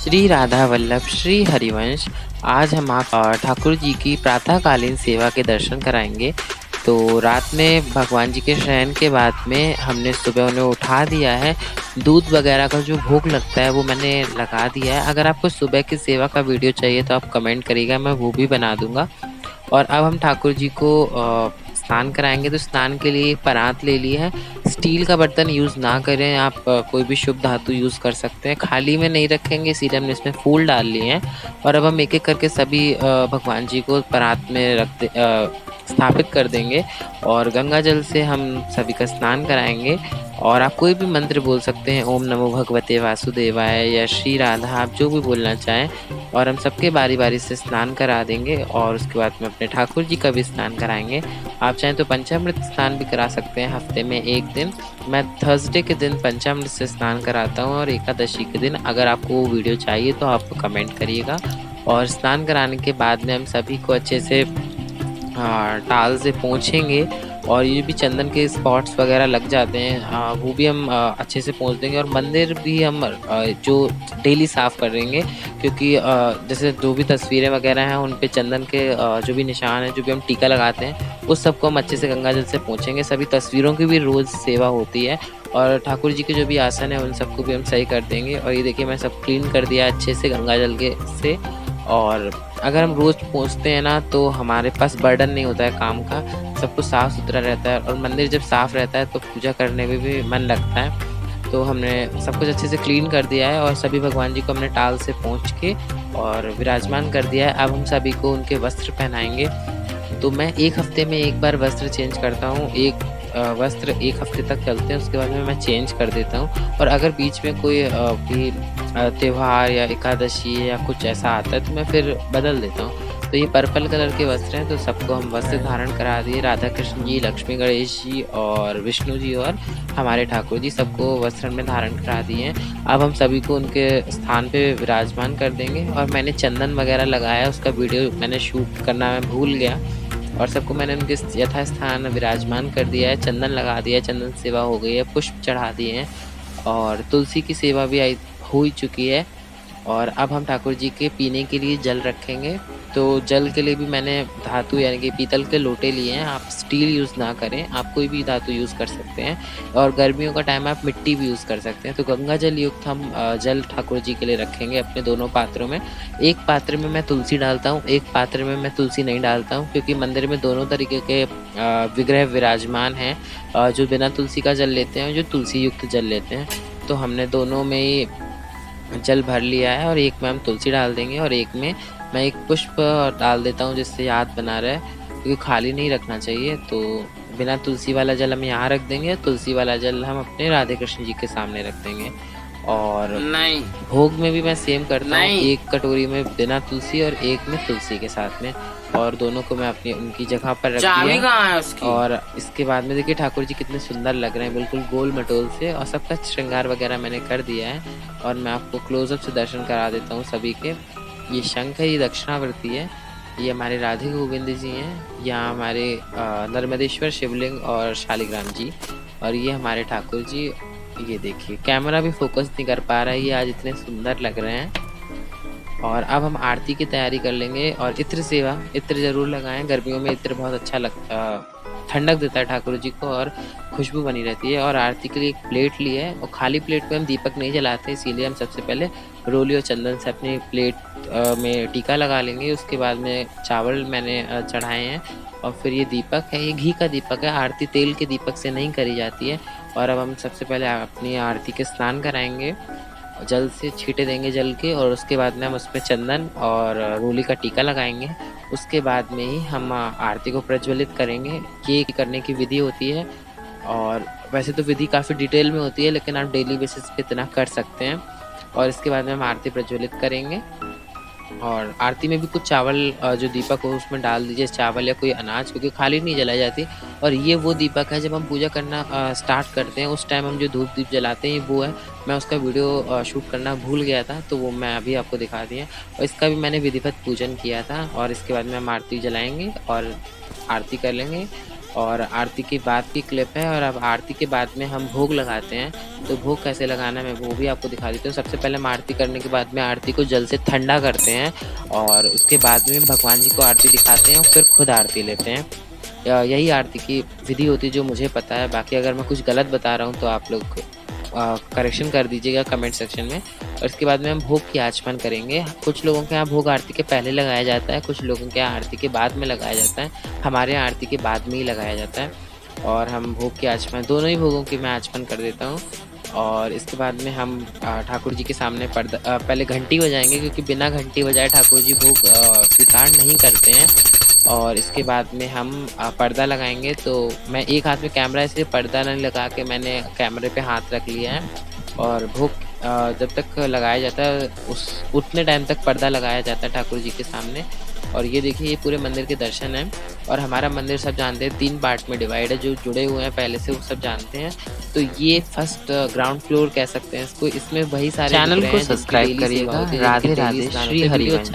श्री राधा वल्लभ श्री हरिवंश। आज हम आप ठाकुर जी की प्रातःकालीन सेवा के दर्शन कराएंगे। तो रात में भगवान जी के शयन के बाद में हमने सुबह उन्हें उठा दिया है। दूध वगैरह का जो भोग लगता है वो मैंने लगा दिया है। अगर आपको सुबह की सेवा का वीडियो चाहिए तो आप कमेंट करिएगा, मैं वो भी बना दूंगा। और अब हम ठाकुर जी को स्नान कराएंगे। तो स्नान के लिए परात ले ली है। स्टील का बर्तन यूज़ ना करें, आप कोई भी शुभ धातु यूज़ कर सकते हैं। खाली में नहीं रखेंगे, इसीलिए हमने इसमें फूल डाल लिए हैं। और अब हम एक एक करके सभी भगवान जी को परात में स्थापित कर देंगे और गंगा जल से हम सभी का स्नान कराएंगे। और आप कोई भी मंत्र बोल सकते हैं, ओम नमो भगवते वासुदेवाय या श्री राधा, आप जो भी बोलना चाहें। और हम सबके बारी बारी से स्नान करा देंगे और उसके बाद में अपने ठाकुर जी का भी स्नान कराएंगे। आप चाहें तो पंचामृत स्नान भी करा सकते हैं हफ्ते में एक दिन। मैं थर्सडे के दिन पंचामृत से स्नान कराता हूँ और एकादशी के दिन। अगर आपको वो वीडियो चाहिए तो आप कमेंट करिएगा। और स्नान कराने के बाद में हम सभी को अच्छे से टाल से पोंछेंगे। और ये भी चंदन के स्पॉट्स वगैरह लग जाते हैं, वो भी हम अच्छे से पोंछ देंगे। और मंदिर भी हम जो डेली साफ़ कर देंगे, क्योंकि जैसे जो भी तस्वीरें वगैरह हैं उन पे चंदन के जो भी निशान हैं, जो भी हम टीका लगाते हैं, उस सबको हम अच्छे से गंगा जल से पोंछेंगे। सभी तस्वीरों की भी रोज़ सेवा होती है और ठाकुर जी के जो भी आसन है उन सबको भी हम सही कर देंगे। और ये देखिए, मैं सब क्लीन कर दिया अच्छे से गंगा जल के से। और अगर हम रोज़ पोंछते हैं ना तो हमारे पास बर्डन नहीं होता है काम का, सब कुछ साफ़ सुथरा रहता है। और मंदिर जब साफ़ रहता है तो पूजा करने में भी मन लगता है। तो हमने सब कुछ अच्छे से क्लीन कर दिया है और सभी भगवान जी को हमने टाल से पोंछ के और विराजमान कर दिया है। अब हम सभी को उनके वस्त्र पहनाएंगे। तो मैं एक हफ्ते में एक बार वस्त्र चेंज करता हूँ। एक वस्त्र एक हफ्ते तक चलते हैं, उसके बाद में मैं चेंज कर देता हूँ। और अगर बीच में कोई भी त्योहार या एकादशी या कुछ ऐसा आता है तो मैं फिर बदल देता हूँ। तो ये पर्पल कलर के वस्त्र हैं, तो सबको हम वस्त्र धारण करा दिए। राधा कृष्ण जी, लक्ष्मी गणेश जी और विष्णु जी और हमारे ठाकुर जी, सबको वस्त्र में धारण करा दिए हैं। अब हम सभी को उनके स्थान पे विराजमान कर देंगे। और मैंने चंदन वगैरह लगाया, उसका वीडियो मैंने शूट करना मैं भूल गया। और सबको मैंने उनके यथास्थान विराजमान कर दिया है, चंदन लगा दिया है, चंदन सेवा हो गई है, पुष्प चढ़ा दिए हैं और तुलसी की सेवा भी हो ही चुकी है। और अब हम ठाकुर जी के पीने के लिए जल रखेंगे। तो जल के लिए भी मैंने धातु यानी कि पीतल के लोटे लिए हैं। आप स्टील यूज़ ना करें, आप कोई भी धातु यूज़ कर सकते हैं। और गर्मियों का टाइम आप मिट्टी भी यूज़ कर सकते हैं। तो गंगा जल युक्त हम जल ठाकुर जी के लिए रखेंगे अपने दोनों पात्रों में। एक पात्र में मैं तुलसी डालता हूँ, एक पात्र में मैं तुलसी नहीं डालता हूँ, क्योंकि मंदिर में दोनों तरीके के विग्रह विराजमान हैं, जो बिना तुलसी का जल लेते हैं और जो तुलसी युक्त जल लेते हैं। तो हमने दोनों में ही जल भर लिया है और एक में हम तुलसी डाल देंगे और एक में मैं एक पुष्प डाल देता हूँ, जिससे याद बना रहे, क्योंकि खाली नहीं रखना चाहिए। तो बिना तुलसी वाला जल हम यहाँ रख देंगे, तुलसी वाला जल हम अपने राधे कृष्ण जी के सामने रख देंगे। और नहीं, भोग में भी मैं सेम करता हूँ, एक कटोरी में बिना तुलसी और एक में तुलसी के साथ में। और दोनों को मैं अपनी उनकी जगह पर रख दिया। कहाँ है उसकी? और इसके बाद में देखिए ठाकुर जी कितने सुंदर लग रहे हैं, बिल्कुल गोल मटोल से। और सबका श्रृंगार वगैरह मैंने कर दिया है और मैं आपको क्लोजअप से दर्शन करा देता हूँ सभी के। ये शंख है, ये दक्षिणावर्ती है, ये हमारे राधे गोविंद जी हैं, यहाँ हमारे नर्मदेश्वर शिवलिंग और शालिग्राम जी, और ये हमारे ठाकुर जी। ये देखिए, कैमरा भी फोकस नहीं कर पा रहा है, ये आज इतने सुंदर लग रहे हैं। और अब हम आरती की तैयारी कर लेंगे। और इत्र सेवा, इत्र ज़रूर लगाएं, गर्मियों में इत्र बहुत अच्छा ठंडक देता है ठाकुर जी को और खुशबू बनी रहती है। और आरती के लिए एक प्लेट ली है और खाली प्लेट पे हम दीपक नहीं जलाते, इसीलिए हम सबसे पहले रोली और चंदन से अपनी प्लेट में टीका लगा लेंगे। उसके बाद में चावल मैंने चढ़ाए हैं और फिर ये दीपक है, ये घी का दीपक है। आरती तेल के दीपक से नहीं करी जाती है। और अब हम सबसे पहले अपनी आरती के स्नान कराएंगे, जल से छींटे देंगे जल के, और उसके बाद में हम उसमें चंदन और रोली का टीका लगाएंगे। उसके बाद में ही हम आरती को प्रज्वलित करेंगे। ये करने की विधि होती है, और वैसे तो विधि काफ़ी डिटेल में होती है, लेकिन आप डेली बेसिस पे इतना कर सकते हैं। और इसके बाद में हम आरती प्रज्वलित करेंगे। और आरती में भी कुछ चावल जो दीपक हो उसमें डाल दीजिए, चावल या कोई अनाज, क्योंकि खाली नहीं जलाई जाती। और ये वो दीपक है जब हम पूजा करना स्टार्ट करते हैं, उस टाइम हम जो धूप दीप जलाते हैं, वो है। मैं उसका वीडियो शूट करना भूल गया था, तो वो मैं अभी आपको दिखा दिया। और इसका भी मैंने विधिवत पूजन किया था। और इसके बाद में हम आरती जलाएंगे और आरती कर लेंगे। और आरती के बाद की क्लिप है। और अब आरती के बाद में हम भोग लगाते हैं, तो भोग कैसे लगाना है मैं वो भी आपको दिखा देती हूँ। सबसे पहले हम आरती करने के बाद में आरती को जल से ठंडा करते हैं और उसके बाद में भगवान जी को आरती दिखाते हैं और फिर खुद आरती लेते हैं। यही आरती की विधि होती है जो मुझे पता है। बाकी अगर मैं कुछ गलत बता रहा हूँ तो आप लोग करेक्शन कर दीजिएगा कमेंट सेक्शन में। और इसके बाद में हम भोग की आचमन करेंगे। कुछ लोगों के यहाँ भोग आरती के पहले लगाया जाता है, कुछ लोगों के यहाँ आरती के बाद में लगाया जाता है। हमारे यहाँ आरती के बाद में ही लगाया जाता है। और हम भोग की आचमन, दोनों ही भोगों की मैं आचमन कर देता हूँ। और इसके बाद में हम ठाकुर जी के सामने पहले घंटी बजाएंगे, क्योंकि बिना घंटी बजाए ठाकुर जी भोग स्वीकार नहीं करते हैं। और इसके बाद में हम पर्दा लगाएंगे। तो मैं एक हाथ में कैमरा इसलिए पर्दा नहीं लगा के मैंने कैमरे पे हाथ रख लिया है। और भोग जब तक लगाया जाता है उतने टाइम तक पर्दा लगाया जाता है ठाकुर जी के सामने। और ये देखिए, ये पूरे मंदिर के दर्शन हैं। और हमारा मंदिर सब जानते हैं 3 पार्ट में डिवाइड है, जो जुड़े हुए हैं पहले से वो सब जानते हैं। तो ये फर्स्ट ग्राउंड फ्लोर कह सकते हैं इसको। इसमें वही सारे चैनल दिख रहे को हैं जिनकी सब्सक्राइब डेली सेवा करिएगा। होती है, राधे जिनके डेली राधे, स्नान श्री होते हैं। वीडियो हरिवंश। अच्छा